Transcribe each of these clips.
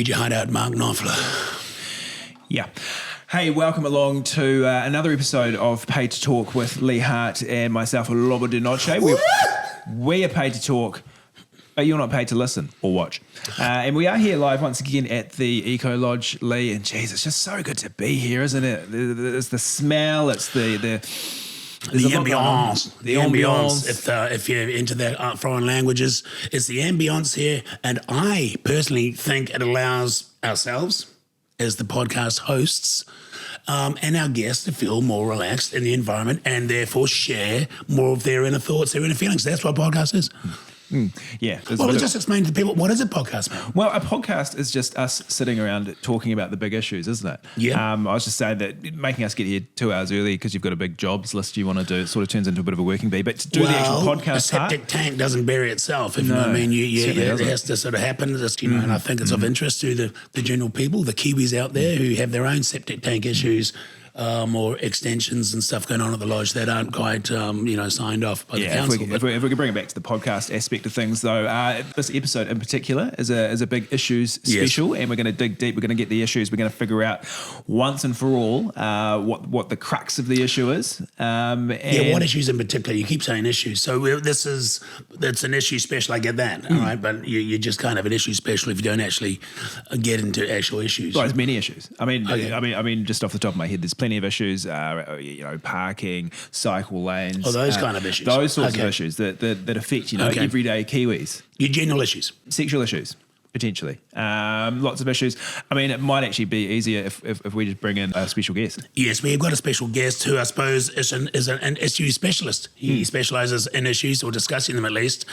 Eat your heart out, Mark Knopfler. Yeah. Hey, welcome along to another episode of Paid to Talk with Lee Hart and myself, Lobo de Noche. We are paid to talk, but you're not paid to listen or watch. And we are here live once again at the Eco Lodge, Lee. And geez, it's just so good to be here, isn't it? It's the smell, it's the ambiance. The ambiance. If you're into the foreign languages, it's the ambiance here. And I personally think it allows ourselves, as the podcast hosts, and our guests to feel more relaxed in the environment and therefore share more of their inner thoughts, their inner feelings. That's what a podcast is. Yeah. Well, just explain to people, what is a podcast, man? Well, a podcast is just us sitting around talking about the big issues, isn't it? Yeah. I was just saying that making us get here 2 hours early because you've got a big jobs list you want to do, it sort of turns into a bit of a working bee. But to do the actual podcast a septic tank doesn't bury itself, if you know what I mean. It has to sort of happen, and I think it's of interest to the general people, the Kiwis out there who have their own septic tank issues, or extensions and stuff going on at the lodge that aren't quite, signed off by the council. If we can bring it back to the podcast aspect of things, though, this episode in particular is a big issues special, and we're going to dig deep. We're going to get the issues. We're going to figure out once and for all what the crux of the issue is. What issues in particular? You keep saying issues, so it's an issue special. I get that, all right, but you're just kind of an issue special if you don't actually get into actual issues. Well, there's many issues. I mean, just off the top of my head, there's plenty of issues, parking, cycle lanes. Oh, those kind of issues. Those sorts of issues that affect, everyday Kiwis. Your general issues. Sexual issues, potentially. Lots of issues. I mean, it might actually be easier if we just bring in a special guest. Yes, we've got a special guest who I suppose is an issue specialist. He specialises in issues, or discussing them at least.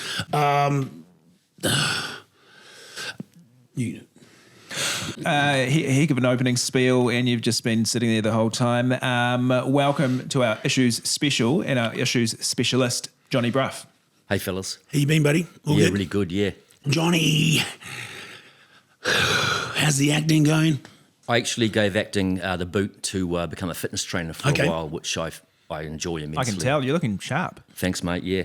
He gave an opening spiel and you've just been sitting there the whole time. Welcome to our issues special and our issues specialist, Johnny Brugh. Hey, fellas. How you been, buddy? All good? Really good, yeah. Johnny, how's the acting going? I actually gave acting the boot to become a fitness trainer for a while, which I enjoy immensely. I can tell, you're looking sharp. Thanks, mate, yeah.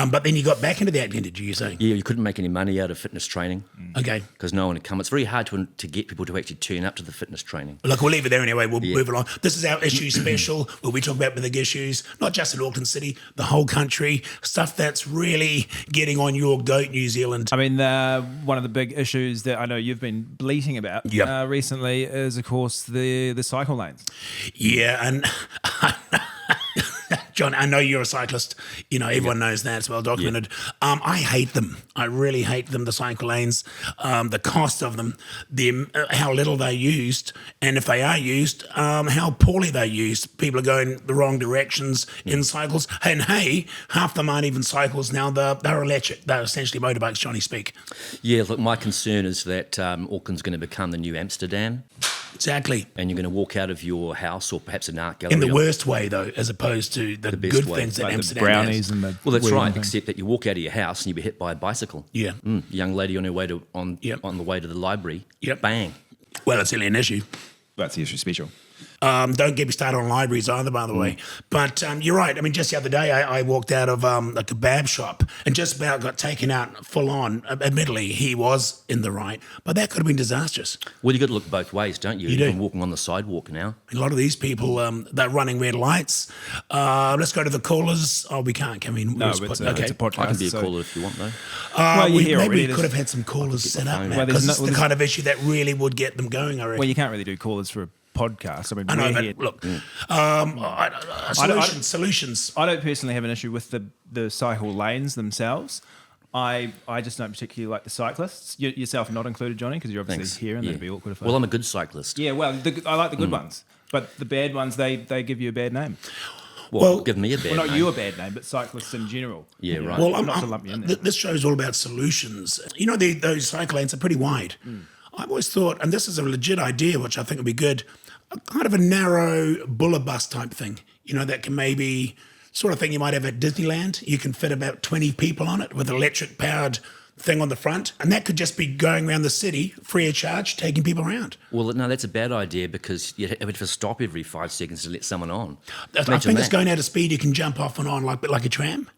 But then you got back into the acting, did you saying? Yeah, you couldn't make any money out of fitness training. Okay. Because no one would come. It's very hard to get people to actually turn up to the fitness training. Look, we'll leave it there anyway. We'll move along. This is our issue special where we talk about big issues, not just in Auckland City, the whole country, stuff that's really getting on your goat, New Zealand. I mean, one of the big issues that I know you've been bleating about recently is, of course, the cycle lanes. Yeah, and John, I know you're a cyclist. Everyone knows that. It's well documented. Yeah. I hate them. I really hate them, the cycle lanes, the cost of them, how little they're used, and if they are used, how poorly they're used. People are going the wrong directions in cycles. And hey, half them aren't even cycles now. They're electric. They're essentially motorbikes, Johnny speak. Yeah, look, my concern is that Auckland's going to become the new Amsterdam. Exactly. And you're going to walk out of your house or perhaps an art gallery. In the worst way, though, as opposed to the good way. Things that like Amsterdam the brownies has. And the well, that's right, except that you walk out of your house and you be hit by a bicycle. Yeah. Young lady on her way on the way to the library. Yep. Bang. Well, it's really an issue. That's the issue special. Don't get me started on libraries either, by the way. But you're right. I mean, just the other day, I walked out of a kebab shop and just about got taken out full on. Admittedly, he was in the right, but that could have been disastrous. Well, you got to look both ways, don't you? You're even walking on the sidewalk now. A lot of these people, they're running red lights. Let's go to the callers. Oh, we can't. Can we? No, it's a podcast. I can be a caller if you want, though. Maybe we could have had some callers set up now, because it's the kind of issue that really would get them going, I reckon. Well, you can't really do callers for a podcast. I know, but look, solutions. I don't personally have an issue with the cycle lanes themselves. I just don't particularly like the cyclists. Yourself not included, Johnny, because you're obviously here and that'd be awkward if Well, I'm a good cyclist. Yeah, well, I like the good ones, but the bad ones, they give you a bad name. Well, give me a bad name. Well, not you a bad name, but cyclists in general. Yeah, right. Well, not to lump you in there. This show's all about solutions. Those cycle lanes are pretty wide. I've always thought, and this is a legit idea, which I think would be good, a kind of a narrow buller bus type thing, that can maybe sort of thing you might have at Disneyland. You can fit about 20 people on it with an electric powered thing on the front, and that could just be going around the city free of charge, taking people around. Well, no, that's a bad idea because you have to stop every 5 seconds to let someone on. I think it's going out of speed. You can jump off and on like a tram.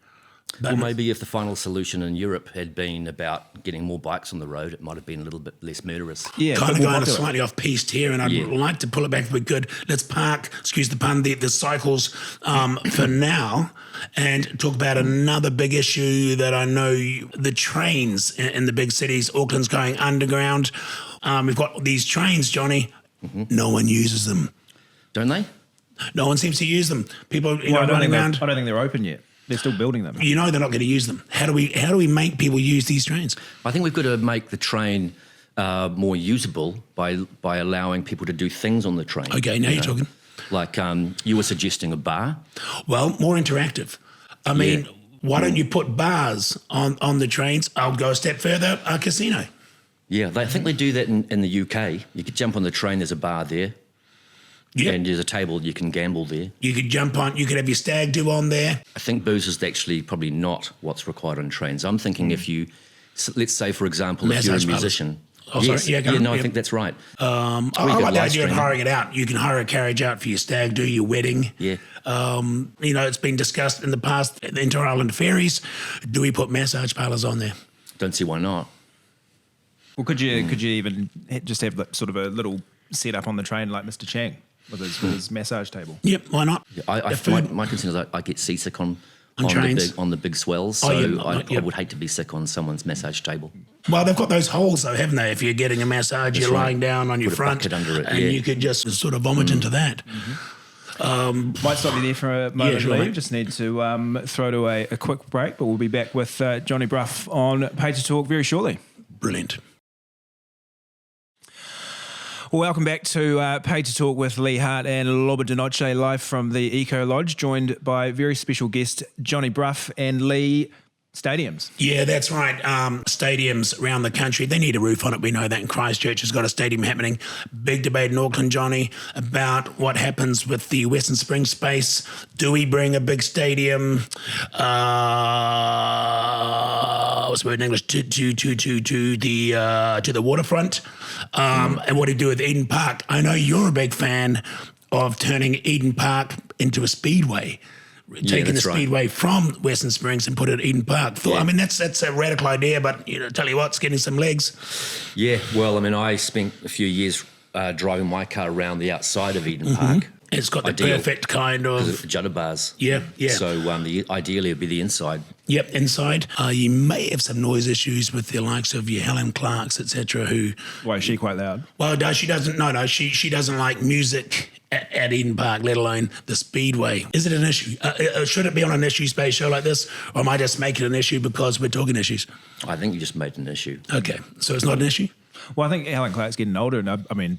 But Well, maybe if the final solution in Europe had been about getting more bikes on the road, it might have been a little bit less murderous. Yeah, kind of but more going popular. slightly off piste here, and I'd like to pull it back if we could. Let's park, excuse the pun, the cycles for now, and talk about another big issue that I know the trains in the big cities. Auckland's going underground. We've got these trains, Johnny. No one uses them. Don't they? No one seems to use them. People, Well, I running around. don't think they're open yet. They're still building them. You know they're not going to use them. How do we make people use these trains? I think we've got to make the train more usable by allowing people to do things on the train. Okay, now you're talking. Like you were suggesting a bar. Well, more interactive. I mean, why don't you put bars on the trains? I'll go a step further, a casino. Yeah, I think they do that in the UK. You could jump on the train, there's a bar there. Yep. And there's a table, you can gamble there. You could jump on, you could have your stag do on there. I think booze is actually probably not what's required on trains. I'm thinking if you, let's say, for example, if you're a Massage musician. Oh, sorry. Yeah, go on. I Yep. think that's right. I you like get the live idea of streaming. hiring it out. You can hire a carriage out for your stag do, your wedding. Yeah. It's been discussed in the past, the Inter-Island ferries. Do we put massage parlours on there? Don't see why not. Well, could you even just have that sort of a little setup on the train like Mr. Chang with his massage table? Yep, why not? My concern is I get seasick on trains? the big swells, so Oh, yeah, I would hate to be sick on someone's massage table. Well, they've got those holes, though, haven't they? If you're getting a massage, you're right. lying down on your Put a front, bucket under it, and yeah. you could just sort of vomit into that. Might stop you there for a moment, sure, Lee. mate. Just need to throw to a quick break, but we'll be back with Johnny Brugh on Pay to Talk very shortly. Brilliant. Well, welcome back to Pay to Talk with Lee Hart and Loba Denoche, live from the Eco Lodge, joined by very special guest Johnny Brugh and Lee. Stadiums. Yeah, that's right. Stadiums around the country, they need a roof on it. We know that. And Christchurch has got a stadium happening. Big debate in Auckland, Johnny, about what happens with the Western Springs space. Do we bring a big stadium? What's the word in English? To the waterfront. And what do you do with Eden Park? I know you're a big fan of turning Eden Park into a speedway. Taking the that's right. speedway from Western Springs and put it at Eden Park. I mean, that's a radical idea, but tell you what, it's getting some legs. Yeah, well, I mean, I spent a few years driving my car around the outside of Eden Park. It's got the Ideal. perfect kind of Judder bars. yeah. So ideally, it'd be the inside. Yep, inside. You may have some noise issues with the likes of your Helen Clarks, etc. Who, Why is she quite loud? well, no, she doesn't. No, she doesn't like music at Eden Park, let alone the Speedway. Is it an issue? Should it be on an issue-based show like this, or am I just making it an issue because we're talking issues? I think you just made an issue. Okay, so it's not an issue. Well, I think Helen Clark's getting older, and I mean,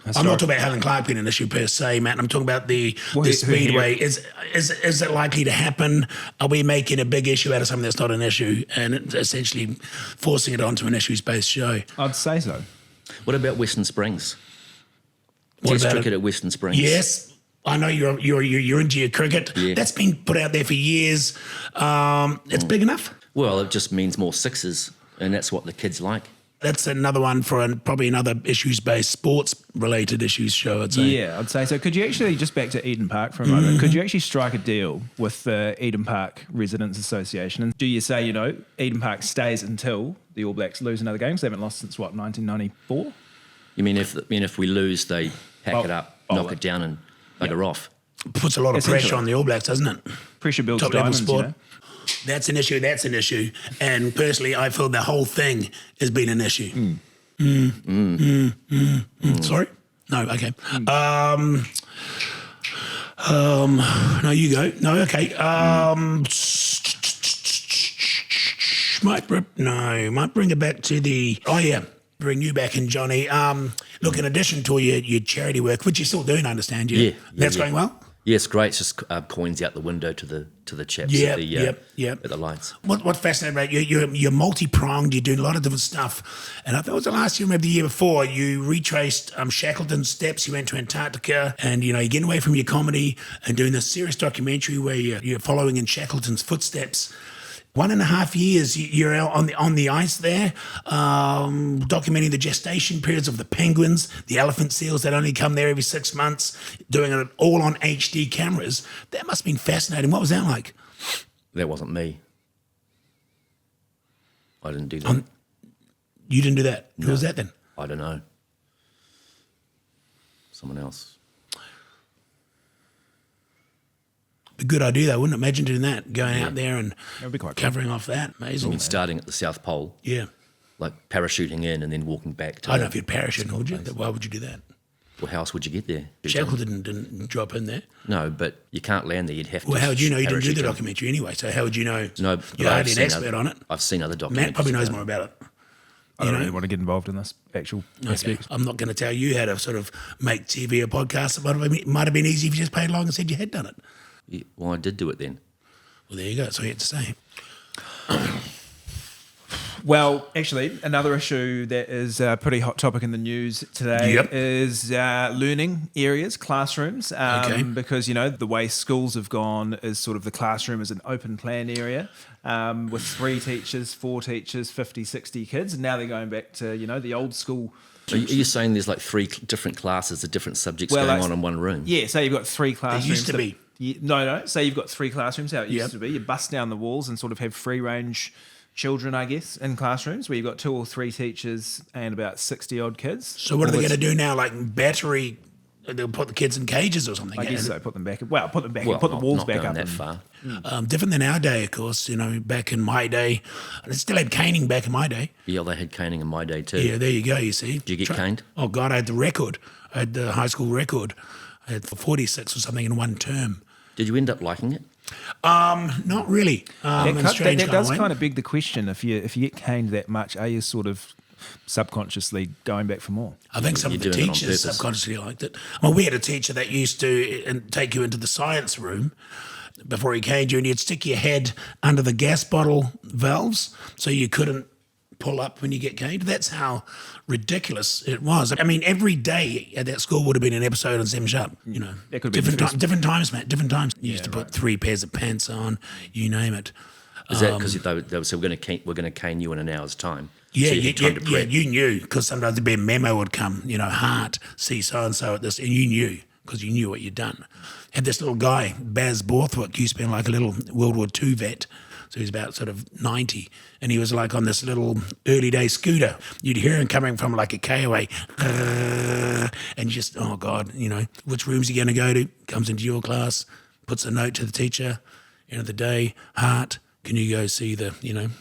I'm not talking about Helen Clark being an issue per se, Matt. I'm talking about the Speedway. Is it likely to happen? Are we making a big issue out of something that's not an issue and it's essentially forcing it onto an issues-based show? I'd say so. What about Western Springs? What Test about cricket it? at Western Springs. Yes. I know you're into your cricket. Yeah. That's been put out there for years. It's big enough. Well, it just means more sixes, and that's what the kids like. That's another one for probably another issues-based, sports-related issues show, I'd say. Yeah, I'd say so. Could you actually, just back to Eden Park for a moment, could you actually strike a deal with the Eden Park Residents Association? And do you say, Eden Park stays until the All Blacks lose another game? So they haven't lost since, 1994? You mean if we lose, they pack it up, bowl knock it. it down, and bugger off? Puts a lot of pressure on the All Blacks, doesn't it? Pressure builds Top-level diamonds, sport. That's an issue. And personally, I feel the whole thing has been an issue. Sorry? No, okay. No, you go. No, okay. Might bring it back to bring you back in, Johnny. Look, in addition to your charity work, which you're still doing, I understand, Yeah, that's yeah. going well? Yes, great. It's just coins out the window to the chaps Yep, at the lights. What fascinating about you? You're multi-pronged. You're doing a lot of different stuff. And I thought it was the last year, maybe the year before, you retraced Shackleton's steps. You went to Antarctica, and you're getting away from your comedy and doing this serious documentary where you're following in Shackleton's footsteps. 1.5 years you're out on the ice there, documenting the gestation periods of the penguins, the elephant seals that only come there every 6 months, doing it all on HD cameras. That must have been fascinating. What was that like? That wasn't me. I didn't do that. You didn't do that. Who was that then? I don't know. Someone else. A good idea though, wouldn't it? Imagine doing that, going out there and That'd be quite cool. covering off that. Amazing. Starting at the South Pole, Yeah. like parachuting in and then walking back to I don't know if you'd parachute, would you? place. Why would you do that? Well, how else would you get there? Shackle didn't drop in there. No, but you can't land there. You'd have to. Well, how would you know? You didn't do parachute the in. documentary anyway, so how would you know? No, but You're I've hardly an seen expert on it. I've seen other documentaries. Matt probably knows about more about it. I don't really want to get involved in this actual Okay. aspect. I'm not going to tell you how to sort of make TV or podcast. It might have been easy if you just played along and said you had done it. Yeah, well, I did do it then. Well, there you go. That's all you had to say. Well, actually, another issue that is a pretty hot topic in the news today Yep. is learning areas, classrooms, Okay. because, the way schools have gone is sort of the classroom is an open plan area with 3 teachers, 4 teachers, 50, 60 kids. And now they're going back to, the old school. Are you saying there's like 3 different classes of different subjects Well, going like- on in one room? Yeah, say you've got 3 classrooms. used to be. No. Say you've got 3 classrooms, how it used Yep. to be. You bust down the walls and sort of have free range children, I guess, in classrooms where you've got 2 or 3 teachers and about 60 odd kids. So what are they All going to this- do now? Like battery? They'll put the kids in cages or something. I guess so. Put them back. Well, put them back. Well, put the walls not back going up. that and- far. Different than our day, of course. Back in my day, and it still had caning back in my day. Yeah, they had caning in my day too. Yeah, there you go. You see. Did you get caned? Oh God, I had the record. I had the high school record. I had 46 or something in one term. Did you end up liking it? Not really. In a strange That does way. kind of beg the question: if you get caned that much, are you sort of subconsciously going back for more? I think some of the You're doing it on teachers purpose. subconsciously liked it. Well, we had a teacher that used to take you into the science room before he caned you, and he'd stick your head under the gas bottle valves so you couldn't pull up when you get caned. That's how ridiculous it was. I mean, every day at that school would have been an episode on Sam Sharp. That could be the first- different times, Matt. Different times. You used to put 3 pairs of pants on. You name it. Is that because they said we're going to cane you in an hour's time? Yeah, So you had time to prep. you knew because sometimes there'd be a memo would come, heart, see so-and-so at this, and you knew because you knew what you'd done. Had this little guy, Baz Borthwick, used to be like a little World War II vet, so he's about sort of 90, and he was like on this little early day scooter. You'd hear him coming from like a KOA, and you just, oh God, which room's he going to go to? Comes into your class, puts a note to the teacher, end of the day, heart, can you go see the,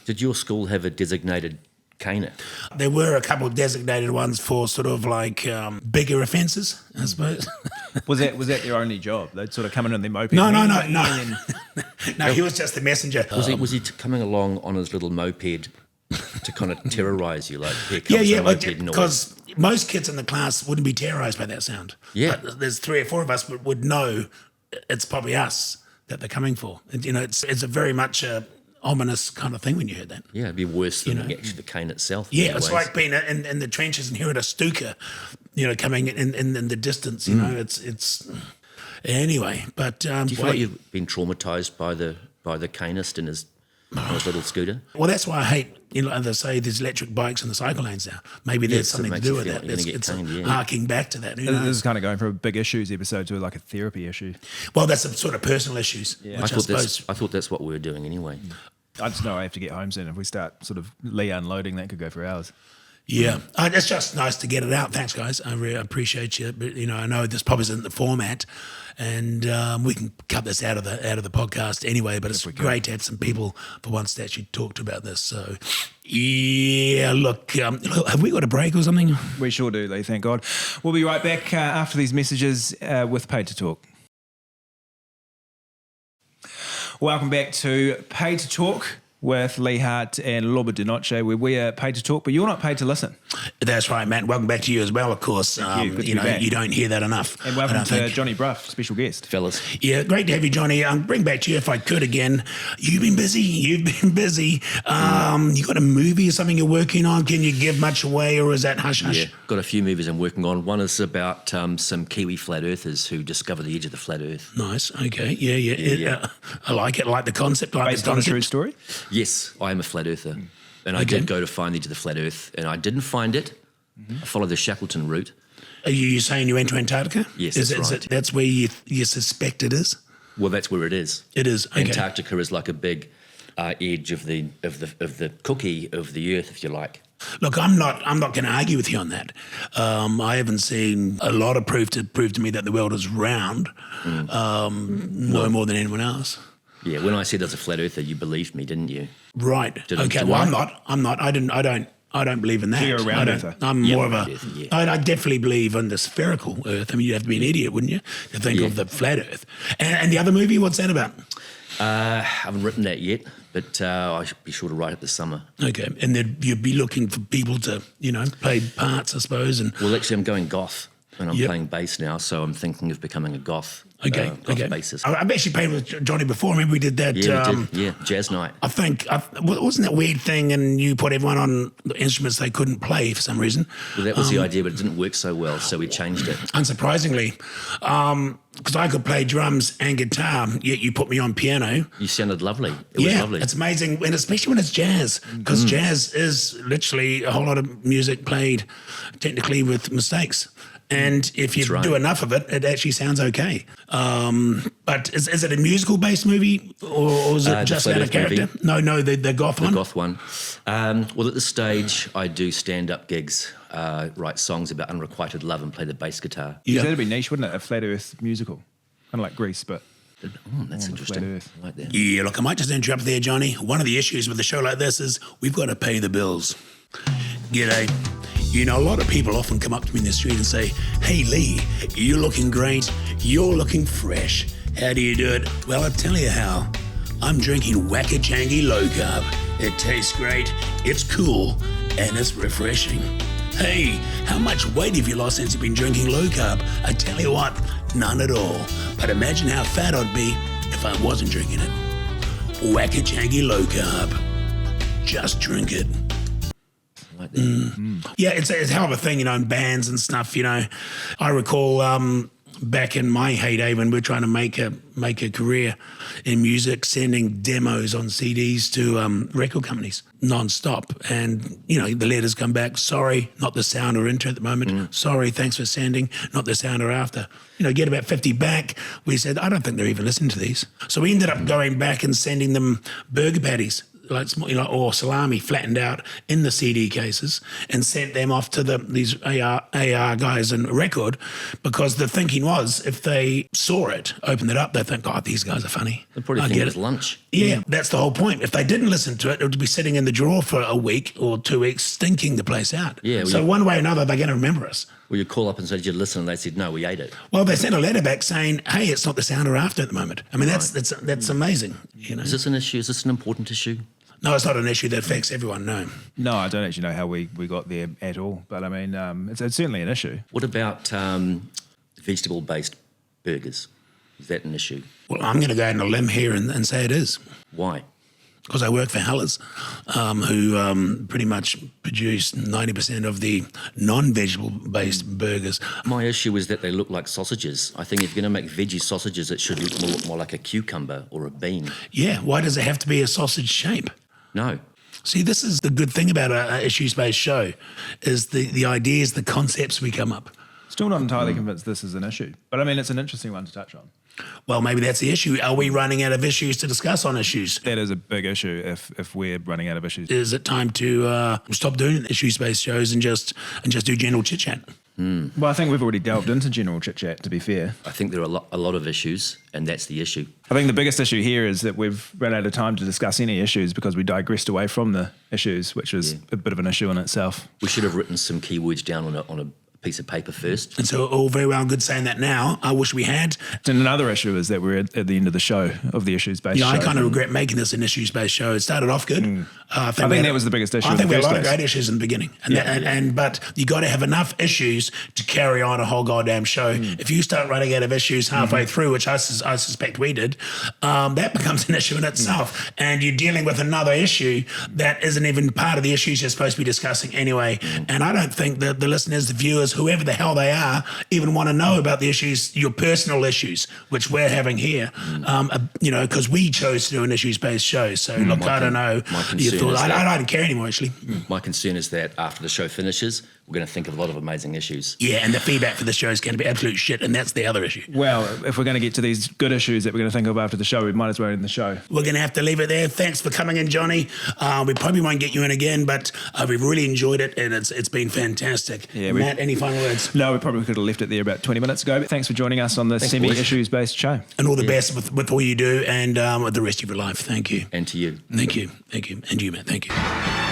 Did your school have a designated caner? There were a couple of designated ones for sort of like bigger offences, I suppose. Was that their only job? They'd sort of come in on their moped. No. and then- No, he was just the messenger. Was he coming along on his little moped to kind of terrorise you? Like, here comes the moped noise. because most kids in the class wouldn't be terrorised by that sound. Yeah. But there's 3 or 4 of us would know it's probably us that they're coming for. And, it's a very much a ominous kind of thing when you heard that. Yeah, it'd be worse than actually the cane itself. in Yeah, many it's ways. like being in the trenches and hearing a Stuka, coming in the distance. It's anyway. But Do you feel like you've been traumatised by the canist in his little scooter? well, that's why I hate. They say there's electric bikes in the cycle lanes now. Maybe there's so it something to makes do you with feel that. like you're gonna get It's caned, yeah. harking back to that. Who This knows? is kind of going from a big issues episode to like a therapy issue. Well, that's some sort of personal issues. Yeah. Which I suppose. I thought that's what we were doing anyway. I just know I have to get home soon. If we start sort of unloading, that could go for hours. Yeah, it's just nice to get it out. Thanks, guys. I really appreciate you. But I know this probably isn't the format, and we can cut this out of the podcast anyway. But it's great to have some people for once that actually talked about this. So, yeah. Look, have we got a break or something? We sure do, Lee. Thank God. We'll be right back after these messages with Paid to Talk. Welcome back to Paid to Talk with Lee Hart and Loba Dinoche, where we are paid to talk, but you're not paid to listen. That's right, Matt. Welcome back to you as well, of course. Thank you. Good to be back. You don't hear that enough. And I welcome don't to think. Johnny Brugh, special guest. Fellas, Yeah, great to have you, Johnny. Bring back to you if I could again. You've been busy. You got a movie or something you're working on? Can you give much away, or is that hush hush? yeah, got a few movies I'm working on. One is about some Kiwi flat earthers who discover the edge of the flat earth. Nice. Okay. Yeah. I like it. I like the concept. I like Based the on a concept. true story. Yes, I am a flat earther. And I did go to find the edge of the flat earth, and I didn't find it. I followed the Shackleton route. Are you saying you went to Antarctica? Yes, is that's it, right. That's where you suspect it is? Well, that's where it is. It is. Okay. Antarctica is like a big edge of the cookie of the earth, if you like. Look, I'm not going to argue with you on that. I haven't seen a lot of proof to me that the world is round, no more than anyone else. Yeah, when I said there's a flat earther, you believed me, didn't you? Right. Okay. Well, I'm not. I don't believe in that. You're a round earther. I'm more of a. Earther, yeah. I definitely believe in the spherical Earth. I mean, you'd have to be an idiot, wouldn't you, to think of the flat Earth? And the other movie, what's that about? I haven't written that yet, but I should be sure to write it this summer. Okay, and then you'd be looking for people to, play parts, I suppose. And Well, actually, I'm going goth, and I'm playing bass now, so I'm thinking of becoming a goth. Okay. Bassist. I've actually played with Johnny before. Remember we did that? Yeah, we did. Yeah, jazz night. I think, wasn't that weird thing and you put everyone on the instruments they couldn't play for some reason? Well, that was the idea, but it didn't work so well, so we changed it. Unsurprisingly, because I could play drums and guitar, yet you put me on piano. You sounded lovely. It was lovely. It's amazing, and especially when it's jazz, because jazz is literally a whole lot of music played technically with mistakes. And if you do enough of it, it actually sounds okay. But is it a musical-based movie, or is it just out of character? Movie. No, the goth one. The goth one. Well, at this stage, I do stand-up gigs, write songs about unrequited love, and play the bass guitar. Yeah. That'd be niche, wouldn't it? A flat Earth musical, kind of like Grease, but. Oh, that's interesting. I like that. Yeah, look, I might just interrupt there, Johnny. One of the issues with a show like this is we've got to pay the bills. G'day. A lot of people often come up to me in the street and say, "Hey, Lee, you're looking great. You're looking fresh. How do you do it?" Well, I'll tell you how. I'm drinking Wacka-Changy Low Carb. It tastes great, it's cool, and it's refreshing. Hey, how much weight have you lost since you've been drinking low carb? I tell you what, none at all. But imagine how fat I'd be if I wasn't drinking it. Wacka-Changy Low Carb. Just drink it. Like that. Yeah, it's a hell of a thing, in bands and stuff. I recall back in my heyday when we were trying to make a career in music, sending demos on CDs to record companies non-stop, and the letters come back, sorry, not the sound we're into at the moment. Sorry, thanks for sending, not the sound we're after. Get about 50 back. We said, I don't think they're even listening to these. So we ended up going back and sending them burger patties, or salami flattened out in the CD cases, and sent them off to these AR guys in record, because the thinking was if they saw it, opened it up, they'd think, God, these guys are funny. They probably think it was lunch. Yeah, that's the whole point. If they didn't listen to it, it would be sitting in the drawer for a week or 2 weeks, stinking the place out. Yeah, so one way or another, they're going to remember us. Well, you call up and say, did you listen? And they said, no, we ate it. Well, they sent a letter back saying, hey, it's not the sound we're after at the moment. I mean, that's amazing. Is this an issue? Is this an important issue? No, it's not an issue that affects everyone, no. No, I don't actually know how we got there at all. But, I mean, it's certainly an issue. What about vegetable-based burgers? Is that an issue? Well, I'm going to go out on a limb here and say it is. Why? Because I work for Hellas, who pretty much produce 90% of the non-vegetable-based burgers. My issue is that they look like sausages. I think if you're going to make veggie sausages, it should look more like a cucumber or a bean. Yeah, why does it have to be a sausage shape? No. See, this is the good thing about an issues-based show, is the ideas, the concepts we come up. Still not entirely convinced this is an issue. But, I mean, it's an interesting one to touch on. Well, maybe that's the issue. Are we running out of issues to discuss on issues? That is a big issue if we're running out of issues. Is it time to stop doing issues-based shows and just do general chit-chat? Well, I think we've already delved into general chit-chat, to be fair. I think there are a lot of issues, and that's the issue. I think the biggest issue here is that we've run out of time to discuss any issues because we digressed away from the issues, which is a bit of an issue in itself. We should have written some keywords down on a piece of paper first. And so all very well good saying that now. I wish we had. And another issue is that we're at the end of the show, of the issues-based show. I kind of regret making this an issues-based show. It started off good. I think that was the biggest issue. I think we had a lot of great issues in the beginning. But you got to have enough issues to carry on a whole goddamn show. If you start running out of issues halfway through, which I suspect we did, that becomes an issue in itself. And you're dealing with another issue that isn't even part of the issues you're supposed to be discussing anyway. And I don't think that the listeners, the viewers, whoever the hell they are, even want to know about the issues, your personal issues, which we're having here, because we chose to do an issues-based show. So, look, I don't know your thoughts. I don't care anymore, actually. My concern is that after the show finishes, we're going to think of a lot of amazing issues. Yeah, and the feedback for the show is going to be absolute shit, and that's the other issue. Well, if we're going to get to these good issues that we're going to think of after the show, we might as well end the show. We're going to have to leave it there. Thanks for coming in, Johnny. We probably won't get you in again, but we've really enjoyed it, and it's been fantastic. Yeah, Matt, any final words? No, we probably could have left it there about 20 minutes ago, but thanks for joining us on the semi-issues-based show. And all the best with all you do and with the rest of your life. Thank you. And to you. Thank you. And you, Matt. Thank you.